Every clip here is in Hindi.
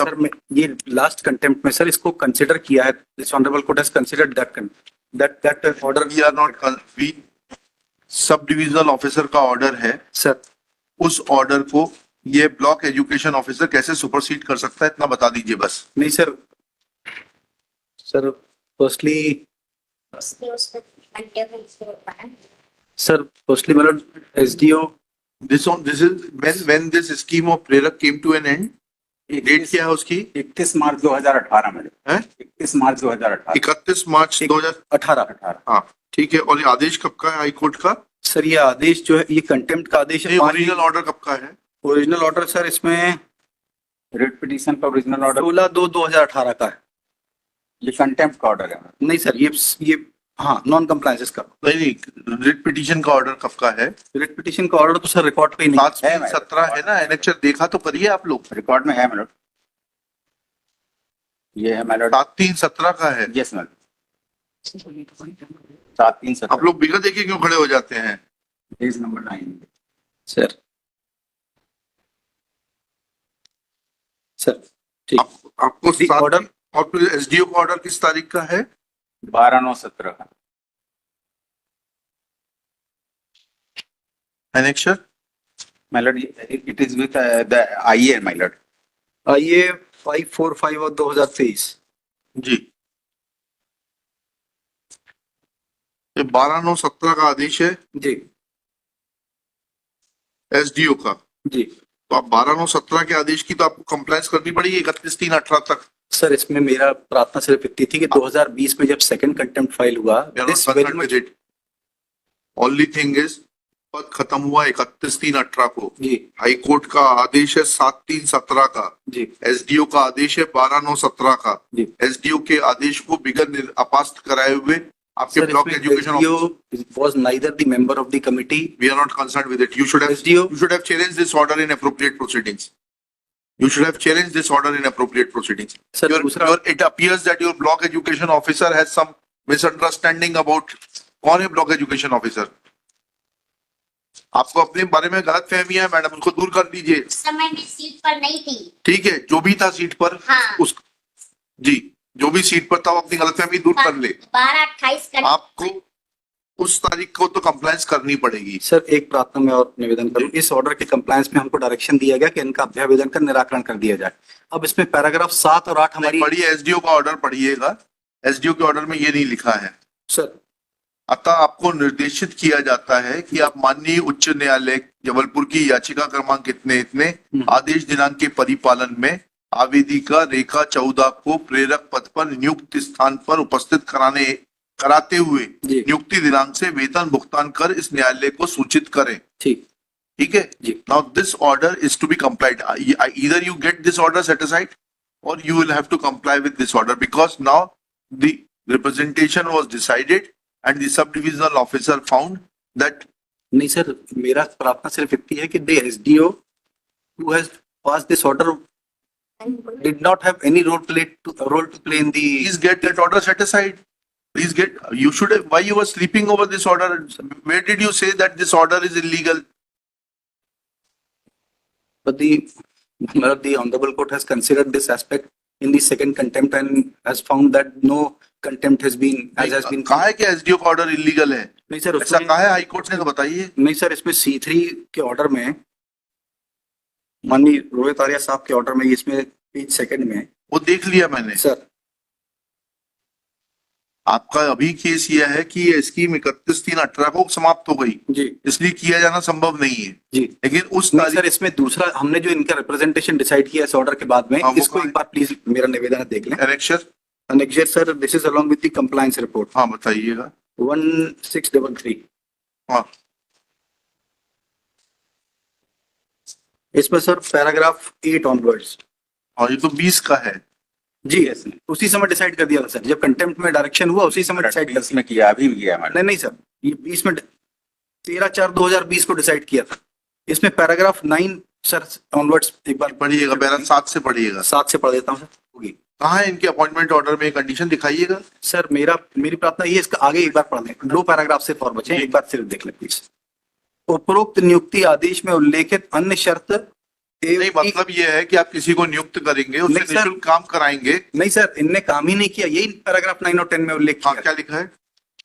सर ये लास्ट कंटेम्प्ट में सर इसको कंसिडर किया है, this honourable court has considered that order. We are not, we sub divisional officer का ऑर्डर है सर उस ऑर्डर को ये ब्लॉक एजुकेशन ऑफिसर कैसे सुपरसीड कर सकता है, इतना बता दीजिए बस। नहीं सर, सर फर्स्टली मतलब SDO This is when this scheme of प्रेरक came to an end. Date क्या है उसकी? 31 मार्च 2018 में है 31 मार्च 2018 31 मार्च 2018। हाँ ठीक है। और ये आदेश कब का है हाई कोर्ट का? सर ये आदेश जो है ये कंटेम्प्ट का आदेश है। ओरिजिनल ऑर्डर कब का है? ओरिजिनल ऑर्डर सर इसमें रेट पिटीशन का ओरिजिनल ऑर्डर 16/2/2018 का है। ये कंटेम्प्ट का ऑर्डर है। नहीं सर ये हाँ नॉन कंप्लायंसेस का नहीं, रिट पिटीशन का ऑर्डर कब का है? रिट पिटीशन का ऑर्डर तो सर रिकॉर्ड पे ही नहीं 7/3/17 है ना। एनेक्चर देखा तो करिए आप लोग, रिकॉर्ड में है मैडम। ये है मैडम 7/3/17 का है। Yes madam 7/3/17। आप लोग बिगड़ देखिए क्यों खड़े हो जाते हैं? Page number 9 sir. सर ठीक आपको ऑर्डर और फिर एसडीओ का ऑर्डर किस तारीख का है? 12/9/17 का। Annexure My lord, it is with the IA, my lord. IA 545 और 2023 जी। ये 12/9/17 का आदेश है जी एसडीओ का। जी। तो आप 12/9/17 के आदेश की तो आपको कंप्लायंस करनी पड़ेगी 31/3/18 तक। सर इसमें मेरा प्रार्थना सिर्फ इतनी थी कि 2020 में जब सेकंड कंटेम्प्ट फाइल हुआ, this very much only thing is पद खत्म हुआ 31/3/18 को। जी हाई कोर्ट का आदेश है 7/3/17 का। जी एसडीओ का आदेश है 12/9/17 का। जी। एसडीओ के आदेश को बिगर अपास्त कराए हुए आपके block education was neither the member of the committee. we are not concerned with it. You should have challenged this order in appropriate proceedings. You should have challenged this order in appropriate proceedings. Sir, it appears that your block education officer has some misunderstanding about कौन है ब्लॉक एजुकेशन ऑफिसर। आपको अपने बारे में गलत फहमी है मैडम, उसको दूर कर दीजिए। समय में सीट पर नहीं थी। ठीक है, जो भी था सीट पर हाँ। उस जी जो भी सीट पर था वो अपनी गलतफहमी दूर कर ले। 12/28 आपको उस तारीख को तो कंप्लायंस करनी पड़ेगी। सर एक प्रार्थना में और निवेदन करूं, इस ऑर्डर के कंप्लायंस में हमको डायरेक्शन दिया गया कि इनका अभ्यावेदन का निराकरण कर दिया जाए। अब इसमें पैराग्राफ 7 और 8 हमारी पढ़िए, एसडीओ का ऑर्डर पढ़िएगा। एसडीओ के ऑर्डर में ये नहीं लिखा है सर। अतः आपको निर्देशित किया जाता है कि आप माननीय उच्च न्यायालय जबलपुर की याचिका क्रमांक इतने आदेश दिनांक के परिपालन में आवेदिका रेखा 14 को प्रेरक पद पर नियुक्त स्थान पर उपस्थित कराते हुए नियुक्ति दिनांक से वेतन भुगतान कर इस न्यायालय को सूचित करें। ठीक है जी। Now this order is to be complied, either you get this order set aside और you will have to comply with this order because now the representation was decided and the sub-divisional officer found that नहीं सर, मेरा प्रार्थना सिर्फ इतनी है कि the SDO who has passed this order did not have any role to play in the. Please get that order set aside. Please get. You should have. Why you were sleeping over this order? Where did you say that this order is illegal? But the honorable court has considered this aspect in the second contempt and has found that no contempt has been कहा है कि एसडीओ का ऑर्डर इलीगल है? नहीं सर, ऐसा कहा है हाई कोर्ट ने तो बताइए। नहीं सर, इसमें C3 के ऑर्डर में माननीय रोहित आर्या साहब के ऑर्डर में इसमें पेज सेकंड में वो देख लिया मैंने सर। आपका अभी केस यह है कि ये स्कीम 31/3/18 को समाप्त हो गई जी, इसलिए किया जाना संभव नहीं है जी। लेकिन उस सर इसमें दूसरा हमने जो इनका रिप्रेजेंटेशन डिसाइड किया इस ऑर्डर के बाद में, इसको एक बार प्लीज मेरा निवेदन देख लें। Annexure sir, this is along with the compliance report. हाँ बताइएगा। 1633। हाँ इसमें सर पैराग्राफ 8 ऑनवर्ड्स। और ये तो 20 का है जी। यस, उसी समय डिसाइड कर दिया था सर, जब कंटेम्प्ट में डायरेक्शन हुआ उसी समय डिसाइड में किया। अभी भी किया मैंने। नहीं सर, ये 20 में 13/4/2020 को डिसाइड किया था। इसमें पैराग्राफ 9 सर ऑनवर्ड्स एक बार पढ़िएगा। पैराग्राफ 7 से पढ़िएगा। 7 से पढ़ देता हूँ सर। होगी कहाँ है इनके अपॉइंटमेंट ऑर्डर में कंडीशन दिखाइएगा। सर मेरी प्रार्थना ये, इसका आगे एक बार पढ़ लें, 2 पैराग्राफ से और बचे, एक बार सिर्फ देख लें प्लीज। उपरोक्त नियुक्ति आदेश में उल्लेखित अन्य शर्त नहीं, मतलब ये है कि आप किसी को नियुक्त करेंगे, उससे नहीं, सर। निःशुल्क काम कराएंगे। नहीं सर, इनने काम ही नहीं किया, यही पैराग्राफ 9 और 10 में उल्लेख हाँ, किया। क्या लिखा है?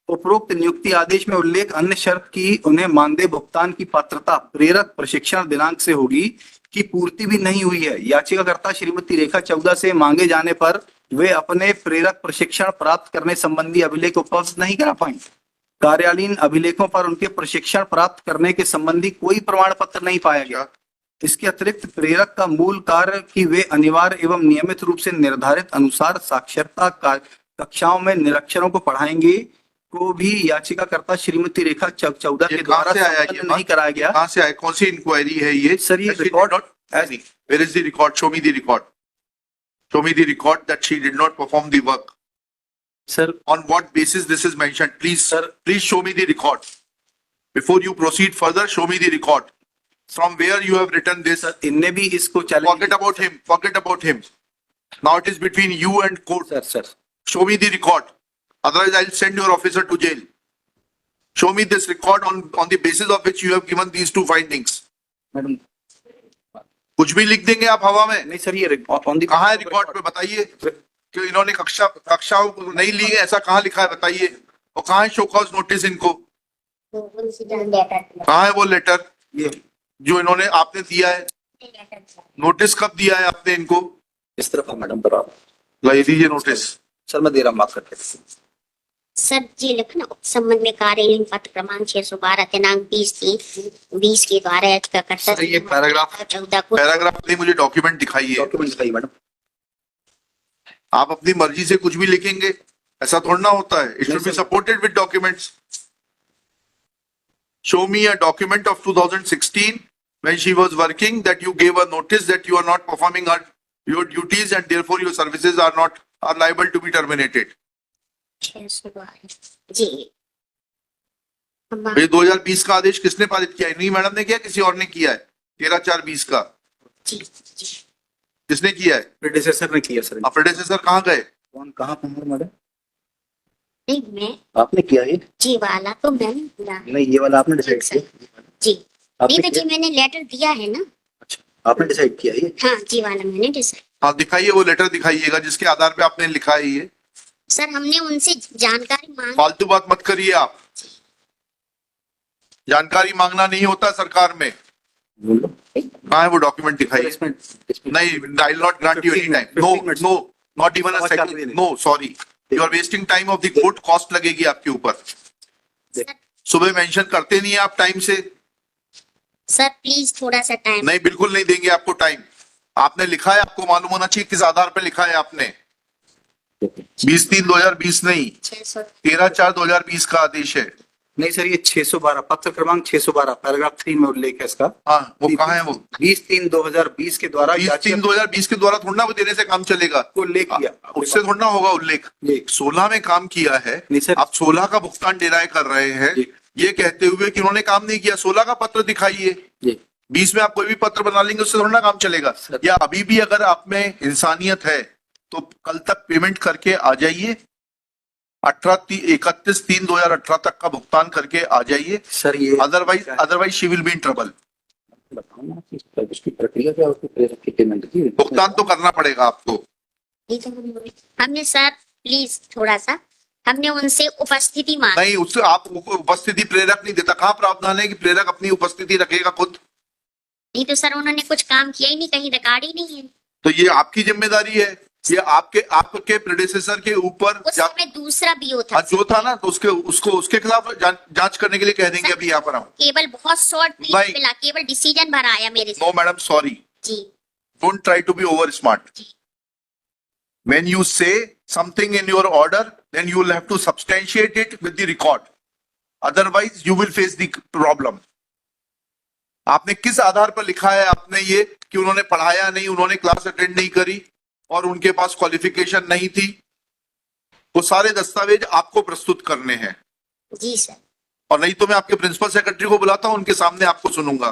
उपरोक्त नियुक्ति आदेश में उल्लेख अन्य शर्त की उन्हें मानदेय भुगतान की पात्रता प्रेरक प्रशिक्षण दिनांक से होगी की पूर्ति भी नहीं हुई है। याचिकाकर्ता श्रीमती रेखा चौदा से मांगे जाने पर वे अपने प्रेरक प्रशिक्षण प्राप्त करने संबंधी अभिलेख उपलब्ध नहीं करा पाई। कार्यालयीन अभिलेखों पर उनके प्रशिक्षण प्राप्त करने के संबंधी कोई प्रमाण पत्र नहीं पाया गया। इसके अतिरिक्त प्रेरक का मूल कार्य कि वे अनिवार्य एवं नियमित रूप से निर्धारित अनुसार साक्षरता कक्षाओं में निरक्षरों को पढ़ाएंगे को भी याचिकाकर्ता श्रीमती रेखा चौदा ये के कहाँ द्वारा से आया ये संपन्न नहीं कराया गया। कहाँ से आया? कौन सी इंक्वायरी है ये? सर, ये record Where is the record? Show me the record. Show me the record that she did not perform the work. Sir On what basis this is mentioned? Please, Sir. please show me the record. Before you proceed further, show me the record. From where you have written this? Sir इनने भी इसको challenge Forget about him. Forget about him. Now it is between you and court. Sir Show me the record. Otherwise, I'll send your officer to jail. Show me this record on the basis of which you have given these two findings. Madam कुछ भी लिख देंगे आप हवा में? नहीं सर, ये ऑन दी कहाँ है रिकॉर्ड पे? बताइए कि इन्होंने कक्षाओं को नहीं ली है, ऐसा कहाँ लिखा है? बताइए। और कहाँ है शो कॉज नोटिस इनको? कहाँ है वो लेटर ये जो इन्होंने आपने दिया है? नोटिस कब दिया है आपने इनको? इस तरफ है मैडम, पर आप ला दीजिए नोटिस। सर मैं दे रहा हूँ, माफ करके। सर जी लिखो ना, संबंध में कार्यालयीन पत्र क्रमांक 612 दिनांक 20/3/20 के द्वारा याचिकाकर्ता सर, ये पैराग्राफ 14 को पैराग्राफ नहीं, मुझे डॉक्यूमेंट दिखाइए। डॉक्यूमेंट दिखाइए मैडम। आप अपनी मर्जी से कुछ भी लिखेंगे, ऐसा थोड़ा ना होता है। It should be supported with documents. Show me a document of 2016 when she was working that you gave a notice that you are not performing your duties and therefore your services are liable to be terminated. 612 जी। ये 2020 का आदेश किसने पारित किया? नहीं मैडम ने किया, किसी और ने किया है? 13/4/20 का जी जी किसने किया है? प्रेडेसेसर ने किया सर। प्रेडेसेसर कहाँ गए? कौन कहाँ पर मैडम? नहीं, मैं आपने किया ये? जी वाला तो मैंने दिया नहीं, ये वाला आपने डिसाइड किया? जी। नहीं आपने तो जी किया? मैंने लेटर दिया है ना। अच्छा, आपने डिसाइड किया ये? हाँ जी वाला मैंने डिसाइड। हाँ, दिखाइए वो लेटर, दिखाइएगा जिसके आधार पे आपने लिखा है ये। सर हमने उनसे जानकारी मांगी। फालतू बात मत करिए आप। जानकारी मांगना नहीं होता सरकार में। बोलो। कहाँ है वो डॉक्यूमेंट? दिखाइए। इसमें नहीं, I will not grant you any time. No 15 minutes. No, not even a समझ आ रही सेकंड। है। No sorry, you are wasting time of the court. Cost लगेगी आपके ऊपर। सुबह मेंशन करते नहीं है आप टाइम से। सर प्लीज थोड़ा सा टाइम। नहीं, बिल्कुल नहीं देंगे आपको टाइम। आपने लिखा है, आपको मालूम होना चाहिए किस आधार पर लिखा है आपने। 20/3/2020 नहीं, 600 13/4/2020 का आदेश है। नहीं सर, ये 612 पत्र क्रमांक 612 पैराग्राफ 3 में उल्लेख है इसका। हाँ, वो कहाँ है? वो 20/3/2020 के द्वारा 20/3/2020 के द्वारा थोड़ा ना वो देने से काम चलेगा। को उल्लेख किया। उससे थोड़ा ना होगा उल्लेख। जी। 16 में काम किया है, नहीं सर। आप 16 का भुगतान डिनाय कर रहे हैं जी। ये कहते हुए कि उन्होंने काम नहीं किया। 16 का पत्र दिखाइए। जी 20 में आप कोई भी पत्र बना लेंगे, उससे थोड़ा ना काम चलेगा। सर। या अभी भी अगर आप में इंसानियत है तो कल तक पेमेंट करके आ जाइए। 31/3/2018 तक का भुगतान करके आ जाइए। सर, ये otherwise she will be in trouble. बताओ ना कि इसकी प्रक्रिया क्या होती है प्रेरक की पेमेंट की? भुगतान तो करना पड़ेगा आपको। हमने सर प्लीज थोड़ा सा हमने उनसे उपस्थिति मांगी। नहीं, उससे आप उपस्थिति प्रेरक नहीं देता। कहाँ प्रावधान है कि प्रेरक अपनी उपस्थिति रखेगा खुद? नहीं तो सर उन्होंने कुछ काम किया ही नहीं, कहीं रिकॉर्ड ही नहीं है। तो ये आपकी जिम्मेदारी है। ये आपके प्रेडेसेसर के ऊपर उस समय दूसरा बीओ था। जो था ना, तो उसके खिलाफ जांच करने के लिए कह देंगे। अभी यहाँ पर हम केवल बहुत शॉर्ट नहीं। पीरियड मिला, केवल डिसीजन भराया मेरे से। नो मैडम, सॉरी, जी don't try to be over smart. When you say something in your order, then you will have to substantiate it with the record. Otherwise, you will face the problem. आपने किस आधार पर लिखा है आपने ये कि उन्होंने पढ़ाया नहीं, उन्होंने क्लास अटेंड नहीं करी और उनके पास क्वालिफिकेशन नहीं थी? वो सारे दस्तावेज आपको प्रस्तुत करने हैं। जी सर। और नहीं तो मैं आपके प्रिंसिपल सेक्रेटरी को बुलाता हूं, उनके सामने आपको सुनूंगा।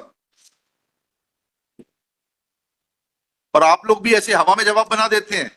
और आप लोग भी ऐसे हवा में जवाब बना देते हैं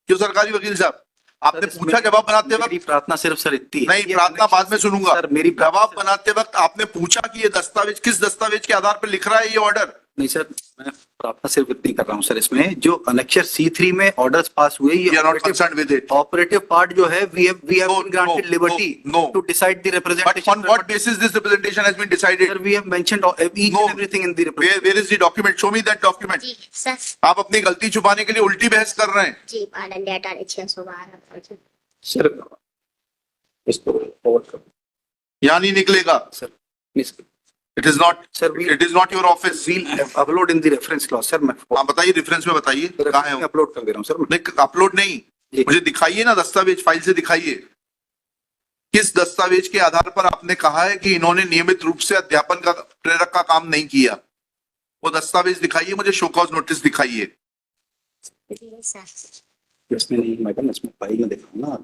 क्यों सरकारी वकील साहब? आपने पूछा जवाब बनाते वक्त? मेरी प्रार्थना सिर्फ सर इतनी है। नहीं, प्रार्थना बाद में सुनूंगा। सर मेरी जवाब बनाते वक्त आपने पूछा कि ये दस्तावेज किस दस्तावेज के आधार पर लिख रहा है ये ऑर्डर? नहीं सर, मैं प्रार्थना सिर्फ इतनी कर रहा हूँ सर, इसमें जो अनेक्चर C3 में ऑर्डर्स पास हुए, वी आर नॉट ये concerned with it. Operative part जो है, we have No, granted no, liberty no. To decide the But representation. on what basis this representation has been decided? Sir, we have mentioned each No. and everything in the Where is the document? Show me that document. जी सर, आप अपनी गलती छुपाने के लिए उल्टी बहस कर रहे हैं। जी पालन डेटा 612 सर, इसको फॉरवर्ड कर यहाँ नहीं निकलेगा। Sir, please It is not. Sir, It is not your office. we'll upload in the reference clause sir, मैं हाँ बताइए, रेफरेंस में बताइए कहाँ है वो? अपलोड कर दे रहा हूँ सर मैं. नहीं, अपलोड नहीं, जी. मुझे दिखाइए ना, दस्तावेज फाइल से दिखाइए। किस दस्तावेज के आधार पर आपने कहा है कि इन्होंने नियमित रूप से अध्यापन का प्रेरक का काम नहीं किया? वो दस्तावेज दिखाइए मुझे, शो कॉज नोटिस दिखाइए। सर। इसमें नहीं मैडम, इसमें फाइल में देखा ना,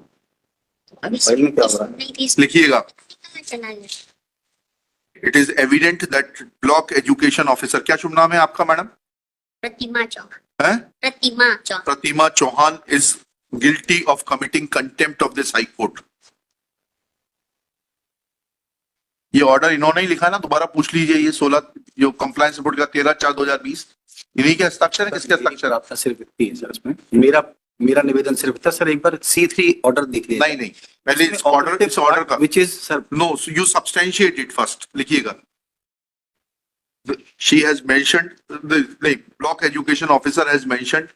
अभी फाइल में क्या हो रहा है? नहीं थी, लिखिएगा। कहाँ चला गया? It is evident that block education officer, क्या शुभ नाम है आपका मैडम? प्रतिमा चौहान। है Pratima Chauhan. Pratima Chauhan is guilty of committing contempt of this high court. ये ऑर्डर इन्होंने ही लिखा है ना, दोबारा पूछ लीजिए। ये 16 जो कंप्लायंस रिपोर्ट का 13/4/2020 इन्हीं के हस्ताक्षर है, किसके हस्ताक्षर? आपका सिर्फ इतनी है सर, इसमें मेरा निवेदन सिर्फ था सर, एक बार C3 ऑर्डर देख लीजिए. नहीं नहीं, पहले इस ऑर्डर का which is sir, no, you substantiate it first. लिखिएगा। She has mentioned, the block education officer has mentioned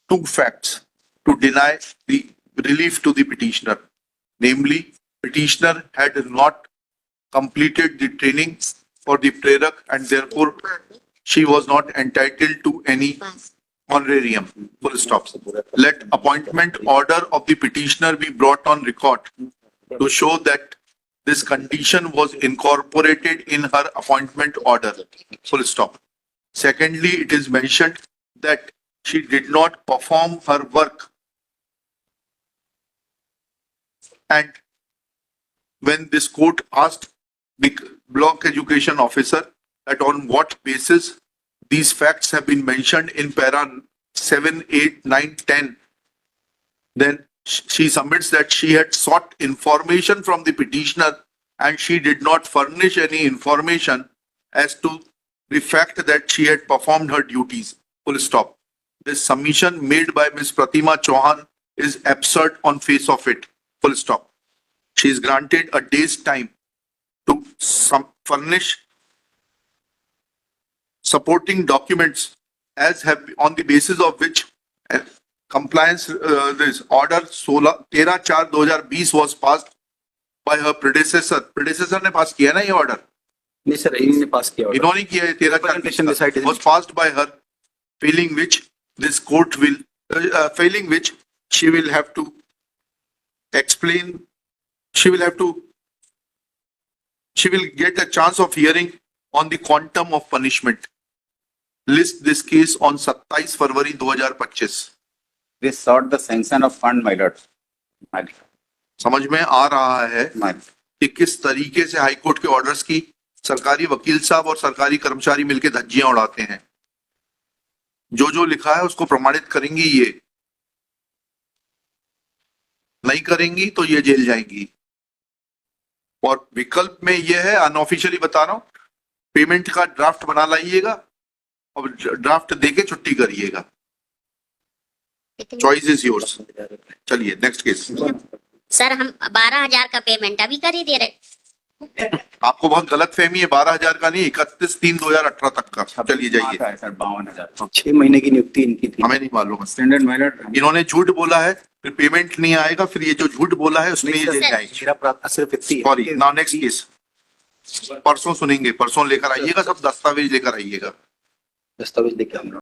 2 facts to deny the relief to the petitioner. Namely, petitioner had not completed the training for the prerak and therefore she was not entitled to any honorarium. Full stop. Let appointment order of the petitioner be brought on record to show that this condition was incorporated in her appointment order. Full stop. Secondly, it is mentioned that she did not perform her work. And when this court asked the block education officer that on what basis these facts have been mentioned in para 7, 8, 9, 10, then she submits that she had sought information from the petitioner and she did not furnish any information as to the fact that she had performed her duties. Full stop. This submission made by Ms. Pratima Chauhan is absurd on face of it. Full stop. She is granted a day's time to furnish supporting documents as have on the basis of which compliance this order 13/4/2020 was passed by her predecessor. Predecessor ने पास किया ना ये ऑर्डर? नहीं सर, इन्होंने पास किया order. इन्होंने किया है, 13/4 was passed by her, failing which this court will failing which she will have to explain, she will get a chance of hearing on the quantum of punishment. List this case on 27 February 2025. This sought the sanction of fund, my lord. My lord. समझ में आ रहा है My lord. कि किस तरीके से हाईकोर्ट के ऑर्डर्स की सरकारी वकील साहब और सरकारी कर्मचारी मिलकर धज्जियां उड़ाते हैं। जो लिखा है उसको प्रमाणित करेंगी, ये नहीं करेंगी तो ये जेल जाएंगी। और विकल्प में ये है, अनऑफिशियली बता रहा हूं, पेमेंट का ड्राफ्ट बना लाइएगा और ड्राफ्ट देके छुट्टी करिएगा। Choice is yours. चलिए नेक्स्ट केस। सर हम 12,000 का पेमेंट अभी कर ही दे रहे। आपको बहुत गलत फहमी है, 12,000 का नहीं, 31/3/2018 तक का। चलिए जाइए। आता है सर 52,000। 6 महीने की नियुक्ति इनकी थी. हमें नहीं मालूम। Standard my lord. इन्होंने झूठ बोला है, फिर पेमेंट नहीं आएगा, फिर ये जो झूठ बोला है उसमें ये जेल जाएगी। मेरा प्रार्थना सिर्फ इतनी है. Sorry, now next case. परसों सुनेंगे, परसों लेकर आइएगा, सब दस्तावेज लेकर आइएगा। दस्तावेज लेके आऊंगा.